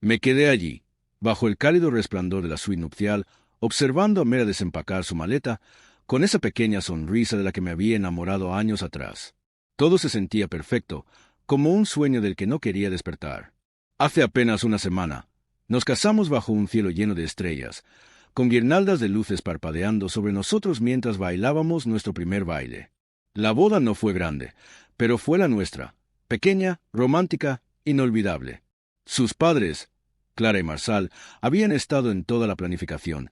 Me quedé allí, bajo el cálido resplandor de la suite nupcial, observando a Mera desempacar su maleta, con esa pequeña sonrisa de la que me había enamorado años atrás. Todo se sentía perfecto, como un sueño del que no quería despertar. Hace apenas una semana, nos casamos bajo un cielo lleno de estrellas, con guirnaldas de luces parpadeando sobre nosotros mientras bailábamos nuestro primer baile. La boda no fue grande, pero fue la nuestra, pequeña, romántica, inolvidable. Sus padres, Clara y Marsal, habían estado en toda la planificación,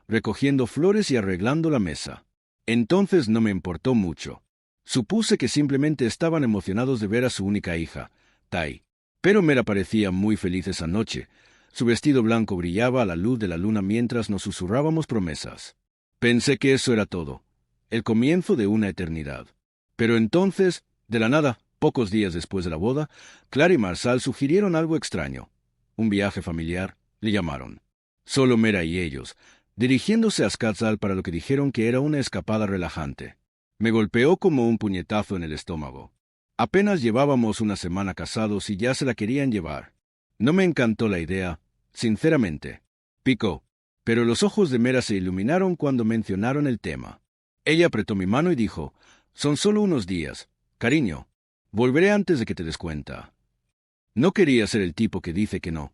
recogiendo flores y arreglando la mesa. Entonces no me importó mucho. Supuse que simplemente estaban emocionados de ver a su única hija, Tai. Pero Mera parecía muy feliz esa noche. Su vestido blanco brillaba a la luz de la luna mientras nos susurrábamos promesas. Pensé que eso era todo, el comienzo de una eternidad. Pero entonces, de la nada, pocos días después de la boda, Clara y Marsal sugirieron algo extraño. Un viaje familiar, le llamaron. Solo Mera y ellos, dirigiéndose a Skatzal para lo que dijeron que era una escapada relajante. Me golpeó como un puñetazo en el estómago. Apenas llevábamos una semana casados y ya se la querían llevar. No me encantó la idea, sinceramente. Picó, pero los ojos de Mera se iluminaron cuando mencionaron el tema. Ella apretó mi mano y dijo, «Son solo unos días, cariño. Volveré antes de que te des cuenta». No quería ser el tipo que dice que no,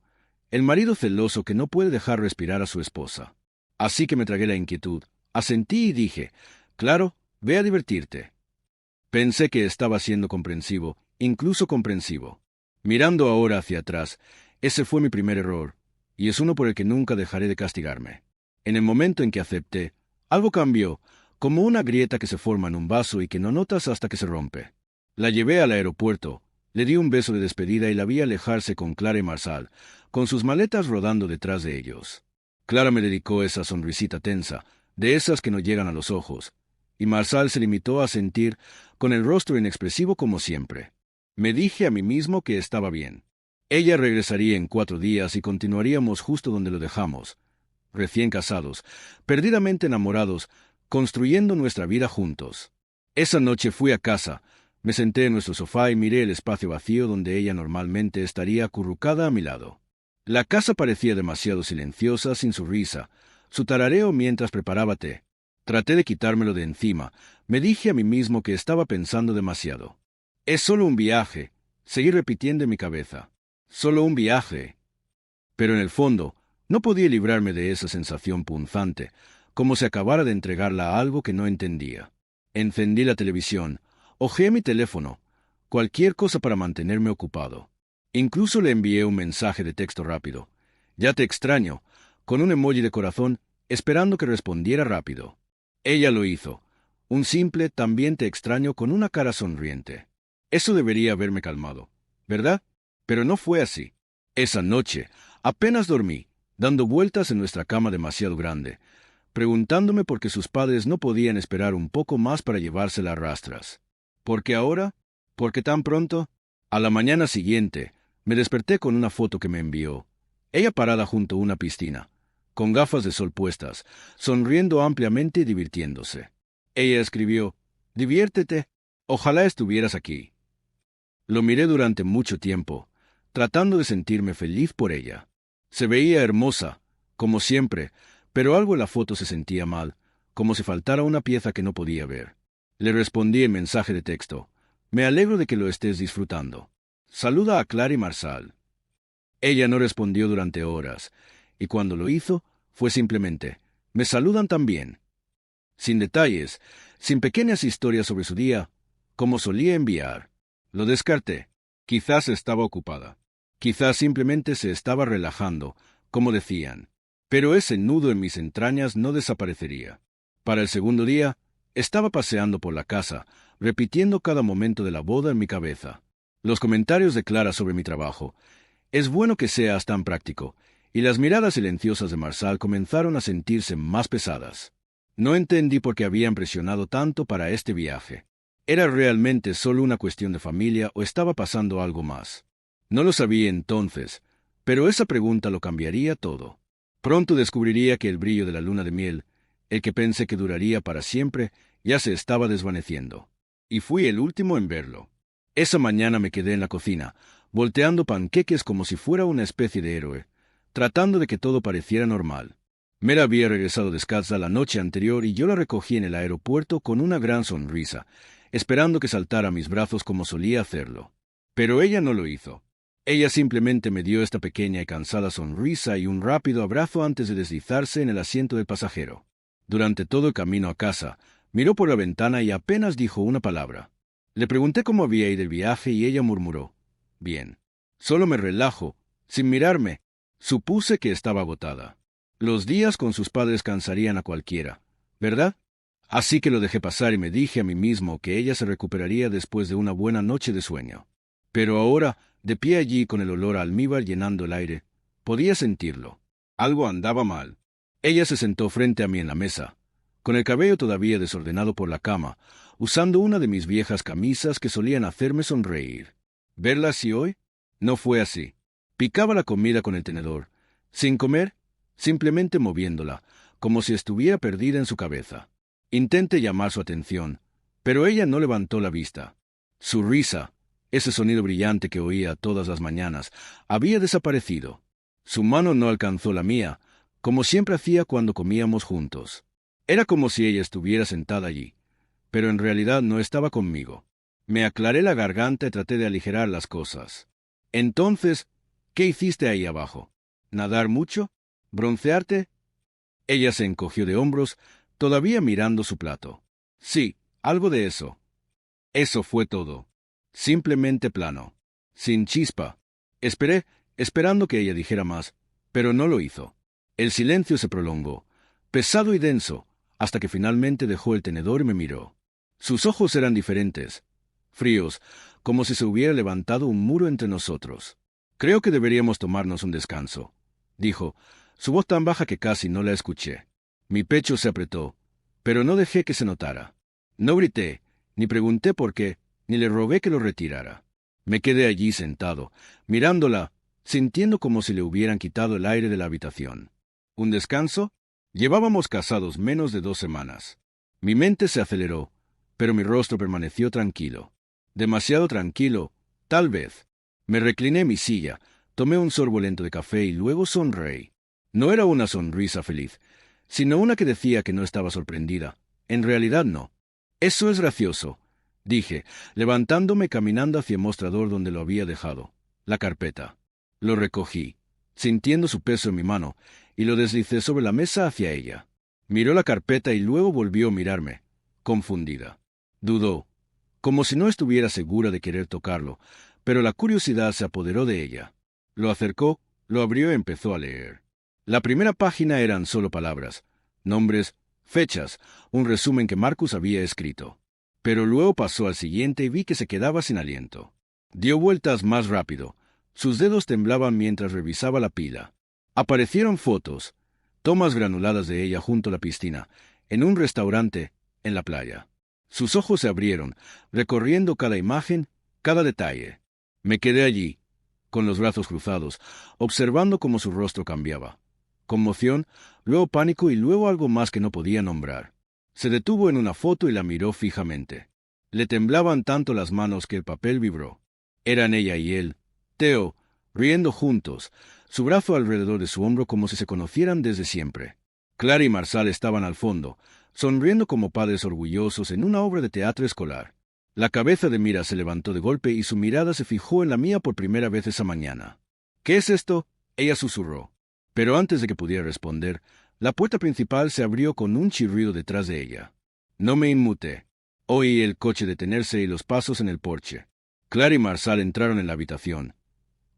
el marido celoso que no puede dejar respirar a su esposa. Así que me tragué la inquietud, asentí y dije, «Claro, ve a divertirte». Pensé que estaba siendo comprensivo, incluso comprensivo. Mirando ahora hacia atrás, ese fue mi primer error, y es uno por el que nunca dejaré de castigarme. En el momento en que acepté, algo cambió, como una grieta que se forma en un vaso y que no notas hasta que se rompe. La llevé al aeropuerto, le di un beso de despedida y la vi alejarse con Clara y Marsal, con sus maletas rodando detrás de ellos. Clara me dedicó esa sonrisita tensa, de esas que no llegan a los ojos, y Marsal se limitó a sentir, con el rostro inexpresivo como siempre. Me dije a mí mismo que estaba bien. Ella regresaría en 4 días y continuaríamos justo donde lo dejamos, recién casados, perdidamente enamorados, construyendo nuestra vida juntos. Esa noche fui a casa, me senté en nuestro sofá y miré el espacio vacío donde ella normalmente estaría acurrucada a mi lado. La casa parecía demasiado silenciosa sin su risa, su tarareo mientras preparaba té. Traté de quitármelo de encima, me dije a mí mismo que estaba pensando demasiado. Es solo un viaje, seguí repitiendo en mi cabeza. Solo un viaje. Pero en el fondo, no podía librarme de esa sensación punzante, como si acabara de entregarla a algo que no entendía. Encendí la televisión, hojeé mi teléfono, cualquier cosa para mantenerme ocupado. Incluso le envié un mensaje de texto rápido. «Ya te extraño», con un emoji de corazón, esperando que respondiera rápido. Ella lo hizo. Un simple «también te extraño» con una cara sonriente. Eso debería haberme calmado, ¿verdad? Pero no fue así. Esa noche, apenas dormí, dando vueltas en nuestra cama demasiado grande, preguntándome por qué sus padres no podían esperar un poco más para llevársela a rastras. ¿Por qué ahora? ¿Por qué tan pronto? A la mañana siguiente, me desperté con una foto que me envió. Ella parada junto a una piscina, con gafas de sol puestas, sonriendo ampliamente y divirtiéndose. Ella escribió, «Diviértete, ojalá estuvieras aquí». Lo miré durante mucho tiempo, tratando de sentirme feliz por ella. Se veía hermosa, como siempre, pero algo en la foto se sentía mal, como si faltara una pieza que no podía ver. Le respondí en mensaje de texto, «Me alegro de que lo estés disfrutando. Saluda a Clara y Marsal». Ella no respondió durante horas, y cuando lo hizo, fue simplemente, «Me saludan también». Sin detalles, sin pequeñas historias sobre su día, como solía enviar. Lo descarté. Quizás estaba ocupada. Quizás simplemente se estaba relajando, como decían. Pero ese nudo en mis entrañas no desaparecería. Para el segundo día, estaba paseando por la casa, repitiendo cada momento de la boda en mi cabeza. Los comentarios de Clara sobre mi trabajo. «Es bueno que seas tan práctico», y las miradas silenciosas de Marsal comenzaron a sentirse más pesadas. No entendí por qué habían presionado tanto para este viaje. ¿Era realmente solo una cuestión de familia o estaba pasando algo más? No lo sabía entonces, pero esa pregunta lo cambiaría todo. Pronto descubriría que el brillo de la luna de miel, el que pensé que duraría para siempre, ya se estaba desvaneciendo. Y fui el último en verlo. Esa mañana me quedé en la cocina, volteando panqueques como si fuera una especie de héroe, tratando de que todo pareciera normal. Mera había regresado descalza la noche anterior y yo la recogí en el aeropuerto con una gran sonrisa, esperando que saltara a mis brazos como solía hacerlo. Pero ella no lo hizo. Ella simplemente me dio esta pequeña y cansada sonrisa y un rápido abrazo antes de deslizarse en el asiento del pasajero. Durante todo el camino a casa, miró por la ventana y apenas dijo una palabra. Le pregunté cómo había ido el viaje y ella murmuró: «Bien. Solo me relajo». Sin mirarme, supuse que estaba agotada. Los días con sus padres cansarían a cualquiera, ¿verdad? Así que lo dejé pasar y me dije a mí mismo que ella se recuperaría después de una buena noche de sueño. Pero ahora, de pie allí con el olor a almíbar llenando el aire, podía sentirlo. Algo andaba mal. Ella se sentó frente a mí en la mesa, con el cabello todavía desordenado por la cama, usando una de mis viejas camisas que solían hacerme sonreír. ¿Verla así hoy? No fue así. Picaba la comida con el tenedor, sin comer, simplemente moviéndola, como si estuviera perdida en su cabeza. Intenté llamar su atención, pero ella no levantó la vista. Su risa, ese sonido brillante que oía todas las mañanas, había desaparecido. Su mano no alcanzó la mía, como siempre hacía cuando comíamos juntos. Era como si ella estuviera sentada allí, pero en realidad no estaba conmigo. Me aclaré la garganta y traté de aligerar las cosas. Entonces, ¿qué hiciste ahí abajo? ¿Nadar mucho? ¿Broncearte? Ella se encogió de hombros, todavía mirando su plato. Sí, algo de eso. Eso fue todo. Simplemente plano. Sin chispa. Esperé, esperando que ella dijera más, pero no lo hizo. El silencio se prolongó, pesado y denso, hasta que finalmente dejó el tenedor y me miró. Sus ojos eran diferentes, fríos, como si se hubiera levantado un muro entre nosotros. Creo que deberíamos tomarnos un descanso, dijo, su voz tan baja que casi no la escuché. Mi pecho se apretó, pero no dejé que se notara. No grité, ni pregunté por qué, ni le rogué que lo retirara. Me quedé allí sentado, mirándola, sintiendo como si le hubieran quitado el aire de la habitación. ¿Un descanso? Llevábamos casados menos de 2 semanas. Mi mente se aceleró, pero mi rostro permaneció tranquilo. Demasiado tranquilo, tal vez. Me recliné en mi silla, tomé un sorbo lento de café y luego sonreí. No era una sonrisa feliz, sino una que decía que no estaba sorprendida. En realidad no. Eso es gracioso, dije, levantándome caminando hacia el mostrador donde lo había dejado. La carpeta. Lo recogí, sintiendo su peso en mi mano, y lo deslicé sobre la mesa hacia ella. Miró la carpeta y luego volvió a mirarme, confundida. Dudó, como si no estuviera segura de querer tocarlo, pero la curiosidad se apoderó de ella. Lo acercó, lo abrió y empezó a leer. La primera página eran solo palabras, nombres, fechas, un resumen que Marcus había escrito. Pero luego pasó al siguiente y vi que se quedaba sin aliento. Dio vueltas más rápido. Sus dedos temblaban mientras revisaba la pila. Aparecieron fotos, tomas granuladas de ella junto a la piscina, en un restaurante, en la playa. Sus ojos se abrieron, recorriendo cada imagen, cada detalle. Me quedé allí, con los brazos cruzados, observando cómo su rostro cambiaba. Conmoción, luego pánico y luego algo más que no podía nombrar. Se detuvo en una foto y la miró fijamente. Le temblaban tanto las manos que el papel vibró. Eran ella y él, Theo, riendo juntos, su brazo alrededor de su hombro como si se conocieran desde siempre. Clara y Marsal estaban al fondo, sonriendo como padres orgullosos en una obra de teatro escolar. La cabeza de Mira se levantó de golpe y su mirada se fijó en la mía por primera vez esa mañana. ¿Qué es esto?, ella susurró. Pero antes de que pudiera responder, la puerta principal se abrió con un chirrido detrás de ella. No me inmuté. Oí el coche detenerse y los pasos en el porche. Clara y Marsal entraron en la habitación.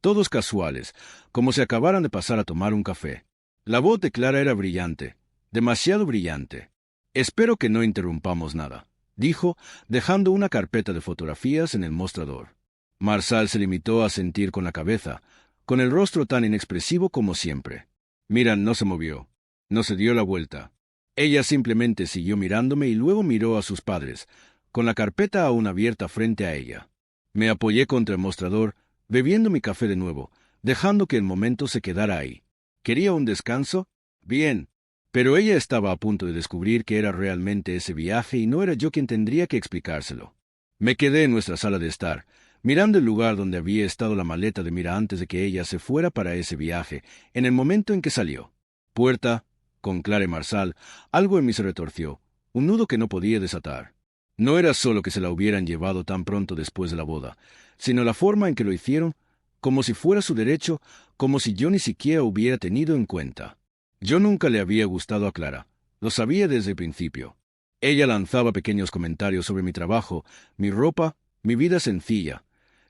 Todos casuales, como si acabaran de pasar a tomar un café. La voz de Clara era brillante, demasiado brillante. «Espero que no interrumpamos nada», dijo, dejando una carpeta de fotografías en el mostrador. Marsal se limitó a sentir con la cabeza, con el rostro tan inexpresivo como siempre. Mira no se movió, no se dio la vuelta. Ella simplemente siguió mirándome y luego miró a sus padres, con la carpeta aún abierta frente a ella. Me apoyé contra el mostrador, bebiendo mi café de nuevo, dejando que el momento se quedara ahí. ¿Quería un descanso? Bien. Pero ella estaba a punto de descubrir que era realmente ese viaje y no era yo quien tendría que explicárselo. Me quedé en nuestra sala de estar, mirando el lugar donde había estado la maleta de Mira antes de que ella se fuera para ese viaje, en el momento en que salió. Puerta, con Clara y Marsal, algo en mí se retorció, un nudo que no podía desatar. No era solo que se la hubieran llevado tan pronto después de la boda, sino la forma en que lo hicieron, como si fuera su derecho, como si yo ni siquiera hubiera tenido en cuenta. Yo nunca le había gustado a Clara, lo sabía desde el principio. Ella lanzaba pequeños comentarios sobre mi trabajo, mi ropa, mi vida sencilla,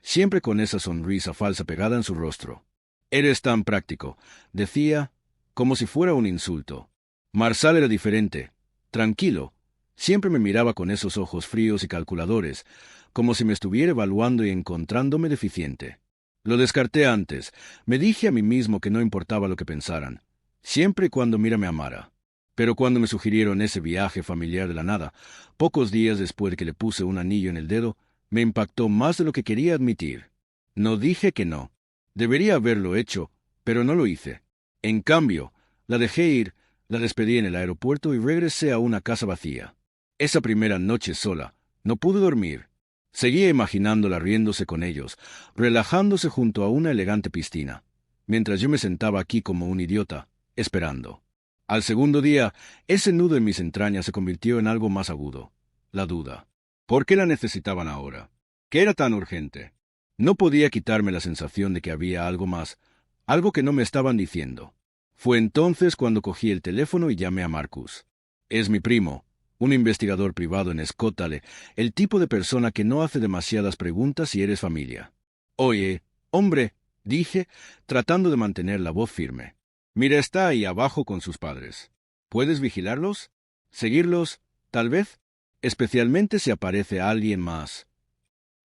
siempre con esa sonrisa falsa pegada en su rostro. Eres tan práctico, decía, como si fuera un insulto. Marsal era diferente, tranquilo, siempre me miraba con esos ojos fríos y calculadores, como si me estuviera evaluando y encontrándome deficiente. Lo descarté antes, me dije a mí mismo que no importaba lo que pensaran, siempre y cuando Mira me amara. Pero cuando me sugirieron ese viaje familiar de la nada, pocos días después de que le puse un anillo en el dedo, me impactó más de lo que quería admitir. No dije que no. Debería haberlo hecho, pero no lo hice. En cambio, la dejé ir, la despedí en el aeropuerto y regresé a una casa vacía. Esa primera noche sola, no pude dormir. Seguía imaginándola riéndose con ellos, relajándose junto a una elegante piscina, mientras yo me sentaba aquí como un idiota, esperando. Al segundo día, ese nudo en mis entrañas se convirtió en algo más agudo, la duda. ¿Por qué la necesitaban ahora? ¿Qué era tan urgente? No podía quitarme la sensación de que había algo más, algo que no me estaban diciendo. Fue entonces cuando cogí el teléfono y llamé a Marcus. Es mi primo, un investigador privado en Scotland, el tipo de persona que no hace demasiadas preguntas si eres familia. Oye, hombre, dije, tratando de mantener la voz firme. Mira, está ahí abajo con sus padres. ¿Puedes vigilarlos? ¿Seguirlos? Tal vez. Especialmente si aparece alguien más.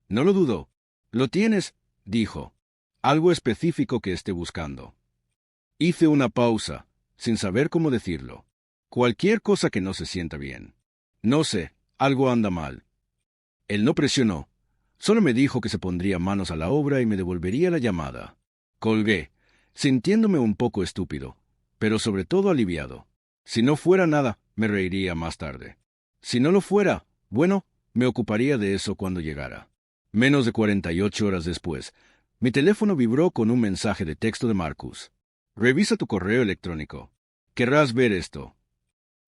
No lo dudo. Lo tienes, dijo. Algo específico que esté buscando. Hice una pausa, sin saber cómo decirlo. Cualquier cosa que no se sienta bien. No sé, algo anda mal. Él no presionó. Solo me dijo que se pondría manos a la obra y me devolvería la llamada. Colgué, sintiéndome un poco estúpido, pero sobre todo aliviado. Si no fuera nada, me reiría más tarde. Si no lo fuera, bueno, me ocuparía de eso cuando llegara. Menos de 48 horas después, mi teléfono vibró con un mensaje de texto de Marcus. Revisa tu correo electrónico. Querrás ver esto.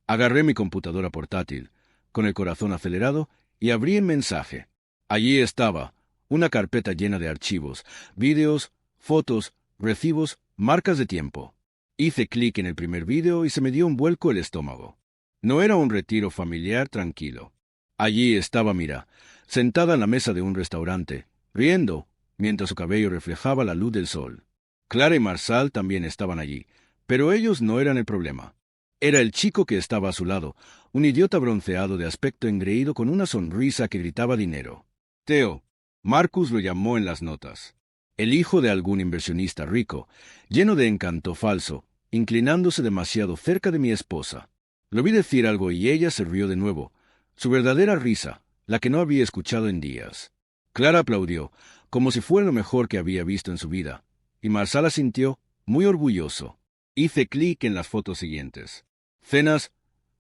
Agarré mi computadora portátil, con el corazón acelerado, y abrí el mensaje. Allí estaba, una carpeta llena de archivos, vídeos, fotos, recibos, marcas de tiempo. Hice clic en el primer vídeo y se me dio un vuelco el estómago. No era un retiro familiar tranquilo. Allí estaba Mira, sentada en la mesa de un restaurante, riendo, mientras su cabello reflejaba la luz del sol. Clara y Marsal también estaban allí, pero ellos no eran el problema. Era el chico que estaba a su lado, un idiota bronceado de aspecto engreído con una sonrisa que gritaba dinero. Theo, Marcus lo llamó en las notas. El hijo de algún inversionista rico, lleno de encanto falso, inclinándose demasiado cerca de mi esposa. Lo vi decir algo y ella se rió de nuevo, su verdadera risa, la que no había escuchado en días. Clara aplaudió, como si fuera lo mejor que había visto en su vida, y Marsal asintió, muy orgulloso. Hice clic en las fotos siguientes. Cenas,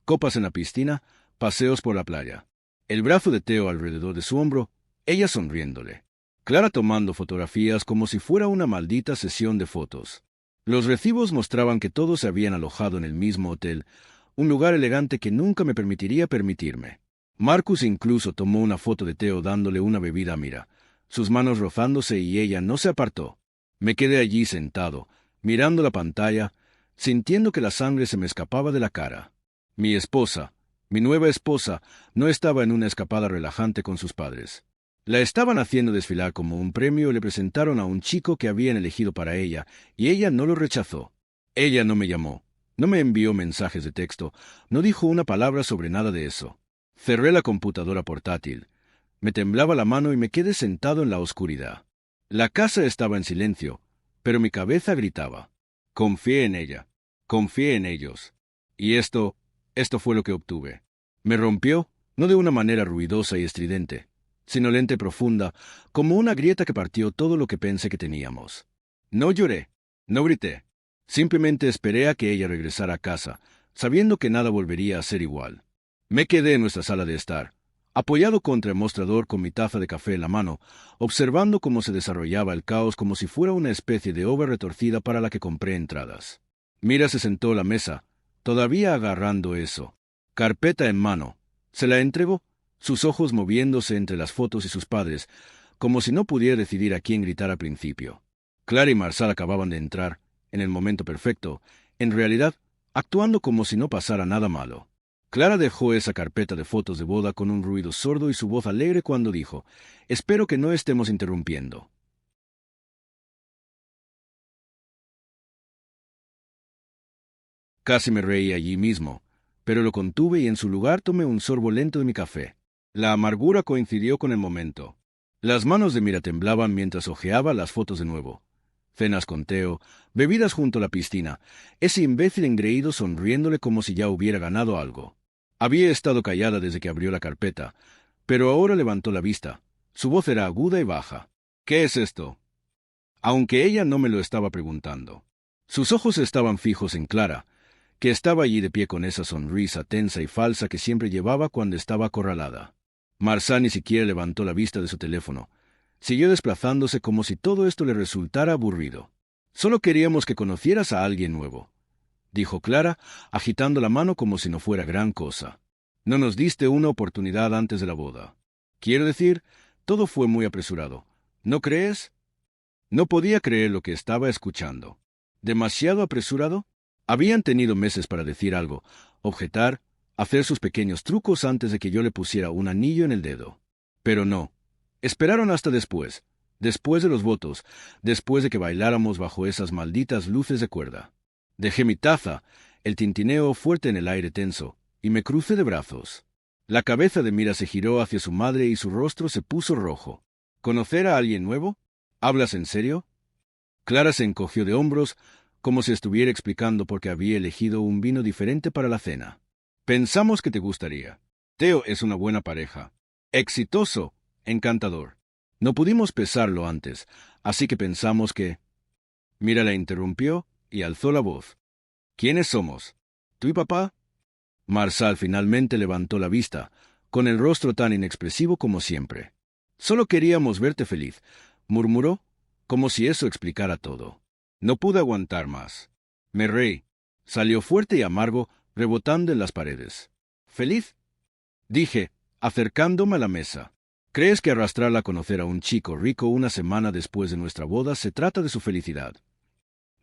copas en la piscina, paseos por la playa. El brazo de Theo alrededor de su hombro, ella sonriéndole. Clara tomando fotografías como si fuera una maldita sesión de fotos. Los recibos mostraban que todos se habían alojado en el mismo hotel, un lugar elegante que nunca me permitiría permitirme. Marcus incluso tomó una foto de Theo dándole una bebida a Mira, sus manos rozándose y ella no se apartó. Me quedé allí sentado, mirando la pantalla, sintiendo que la sangre se me escapaba de la cara. Mi esposa, mi nueva esposa, no estaba en una escapada relajante con sus padres. La estaban haciendo desfilar como un premio y le presentaron a un chico que habían elegido para ella, y ella no lo rechazó. Ella no me llamó, no me envió mensajes de texto, no dijo una palabra sobre nada de eso. Cerré la computadora portátil. Me temblaba la mano y me quedé sentado en la oscuridad. La casa estaba en silencio, pero mi cabeza gritaba. Confié en ella. Confié en ellos. Y esto fue lo que obtuve. Me rompió, no de una manera ruidosa y estridente, sino lenta y profunda, como una grieta que partió todo lo que pensé que teníamos. No lloré, no grité. Simplemente esperé a que ella regresara a casa, sabiendo que nada volvería a ser igual. Me quedé en nuestra sala de estar, apoyado contra el mostrador con mi taza de café en la mano, observando cómo se desarrollaba el caos como si fuera una especie de obra retorcida para la que compré entradas. Mira se sentó a la mesa, todavía agarrando eso. Carpeta en mano. Se la entregó, sus ojos moviéndose entre las fotos y sus padres, como si no pudiera decidir a quién gritar al principio. Clara y Marsal acababan de entrar, en el momento perfecto, en realidad, actuando como si no pasara nada malo. Clara dejó esa carpeta de fotos de boda con un ruido sordo y su voz alegre cuando dijo: «Espero que no estemos interrumpiendo». Casi me reí allí mismo, pero lo contuve y en su lugar tomé un sorbo lento de mi café. La amargura coincidió con el momento. Las manos de Mira temblaban mientras hojeaba las fotos de nuevo. Cenas con Theo, bebidas junto a la piscina, ese imbécil engreído sonriéndole como si ya hubiera ganado algo. Había estado callada desde que abrió la carpeta, pero ahora levantó la vista. Su voz era aguda y baja. «¿Qué es esto?», aunque ella no me lo estaba preguntando. Sus ojos estaban fijos en Clara, que estaba allí de pie con esa sonrisa tensa y falsa que siempre llevaba cuando estaba acorralada. Marsal ni siquiera levantó la vista de su teléfono. Siguió desplazándose como si todo esto le resultara aburrido. «Solo queríamos que conocieras a alguien nuevo», dijo Clara, agitando la mano como si no fuera gran cosa. «No nos diste una oportunidad antes de la boda. Quiero decir, todo fue muy apresurado. ¿No crees?». No podía creer lo que estaba escuchando. ¿Demasiado apresurado? Habían tenido meses para decir algo, objetar, hacer sus pequeños trucos antes de que yo le pusiera un anillo en el dedo. Pero no. Esperaron hasta después de los votos, después de que bailáramos bajo esas malditas luces de cuerda. Dejé mi taza, el tintineo fuerte en el aire tenso, y me crucé de brazos. La cabeza de Mira se giró hacia su madre y su rostro se puso rojo. ¿Conocer a alguien nuevo? ¿Hablas en serio? Clara se encogió de hombros, como si estuviera explicando por qué había elegido un vino diferente para la cena. «Pensamos que te gustaría. Theo es una buena pareja. Exitoso, encantador. No pudimos pesarlo antes, así que pensamos que...». Mira la interrumpió y alzó la voz. «¿Quiénes somos? ¿Tú y papá?». Marsal finalmente levantó la vista, con el rostro tan inexpresivo como siempre. «Solo queríamos verte feliz», murmuró, como si eso explicara todo. No pude aguantar más. Me reí. Salió fuerte y amargo, rebotando en las paredes. «¿Feliz?», dije, acercándome a la mesa. «¿Crees que arrastrarla a conocer a un chico rico una semana después de nuestra boda se trata de su felicidad?».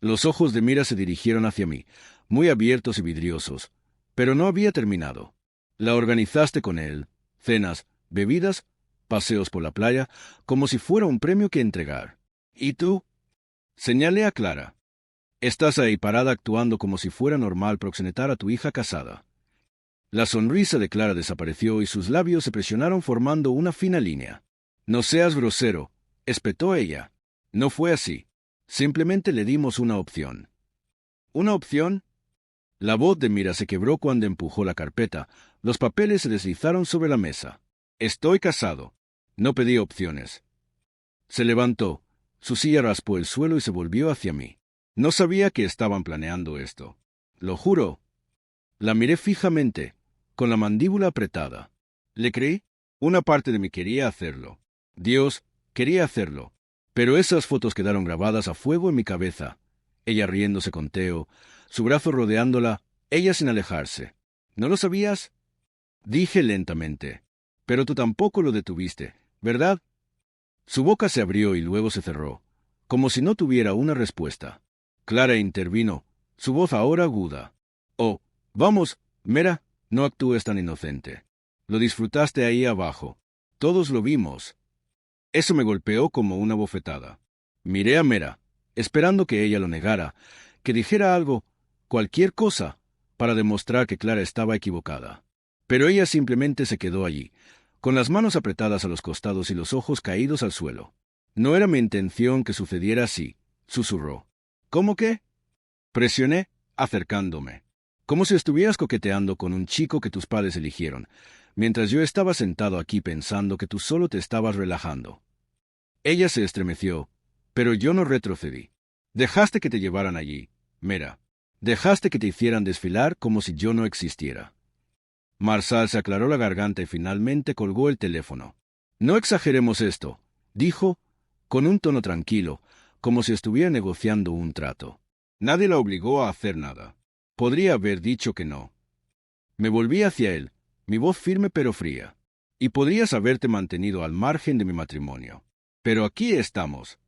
Los ojos de Mira se dirigieron hacia mí, muy abiertos y vidriosos, pero no había terminado. «La organizaste con él. Cenas, bebidas, paseos por la playa, como si fuera un premio que entregar. ¿Y tú?». Señalé a Clara. «Estás ahí parada actuando como si fuera normal proxenetar a tu hija casada». La sonrisa de Clara desapareció y sus labios se presionaron formando una fina línea. «No seas grosero», espetó ella. «No fue así. Simplemente le dimos una opción». «¿Una opción?». La voz de Mira se quebró cuando empujó la carpeta. Los papeles se deslizaron sobre la mesa. «Estoy casado. No pedí opciones». Se levantó. Su silla raspó el suelo y se volvió hacia mí. «No sabía que estaban planeando esto. Lo juro». La miré fijamente, con la mandíbula apretada. ¿Le creí? Una parte de mí quería hacerlo. Dios, quería hacerlo. Pero esas fotos quedaron grabadas a fuego en mi cabeza. Ella riéndose con Theo, su brazo rodeándola, ella sin alejarse. ¿No lo sabías?, dije lentamente. «Pero tú tampoco lo detuviste, ¿verdad?». Su boca se abrió y luego se cerró, como si no tuviera una respuesta. Clara intervino, su voz ahora aguda. «Oh, vamos, Mera, no actúes tan inocente. Lo disfrutaste ahí abajo. Todos lo vimos». Eso me golpeó como una bofetada. Miré a Mera, esperando que ella lo negara, que dijera algo, cualquier cosa, para demostrar que Clara estaba equivocada. Pero ella simplemente se quedó allí, con las manos apretadas a los costados y los ojos caídos al suelo. «No era mi intención que sucediera así», susurró. «¿Cómo que?». Presioné, acercándome. «Como si estuvieras coqueteando con un chico que tus padres eligieron, mientras yo estaba sentado aquí pensando que tú solo te estabas relajando». Ella se estremeció, pero yo no retrocedí. «Dejaste que te llevaran allí, Mera. Dejaste que te hicieran desfilar como si yo no existiera». Marsal se aclaró la garganta y finalmente colgó el teléfono. No exageremos esto, dijo, con un tono tranquilo, como si estuviera negociando un trato. Nadie la obligó a hacer nada. Podría haber dicho que no. Me volví hacia él, mi voz firme pero fría. Y podrías haberte mantenido al margen de mi matrimonio. Pero aquí estamos.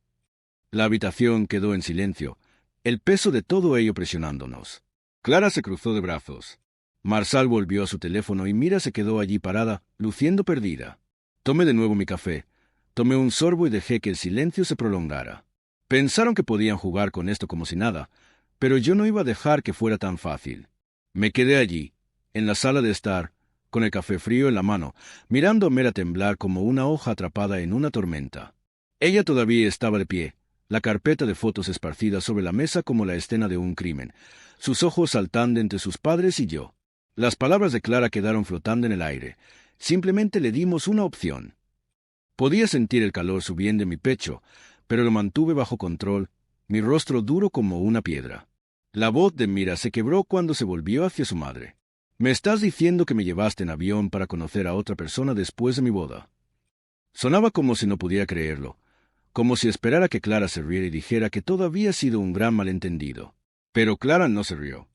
La habitación quedó en silencio, el peso de todo ello presionándonos. Clara se cruzó de brazos. Marsal volvió a su teléfono y Mira se quedó allí parada, luciendo perdida. Tomé de nuevo mi café, tomé un sorbo y dejé que el silencio se prolongara. Pensaron que podían jugar con esto como si nada, pero yo no iba a dejar que fuera tan fácil. Me quedé allí, en la sala de estar, con el café frío en la mano, mirando a Mera temblar como una hoja atrapada en una tormenta. Ella todavía estaba de pie, la carpeta de fotos esparcida sobre la mesa como la escena de un crimen, sus ojos saltando entre sus padres y yo. Las palabras de Clara quedaron flotando en el aire. Simplemente le dimos una opción. Podía sentir el calor subiendo en mi pecho, pero lo mantuve bajo control, mi rostro duro como una piedra. La voz de Mira se quebró cuando se volvió hacia su madre. «¿Me estás diciendo que me llevaste en avión para conocer a otra persona después de mi boda?» Sonaba como si no pudiera creerlo, como si esperara que Clara se riera y dijera que todo había sido un gran malentendido. Pero Clara no se rió.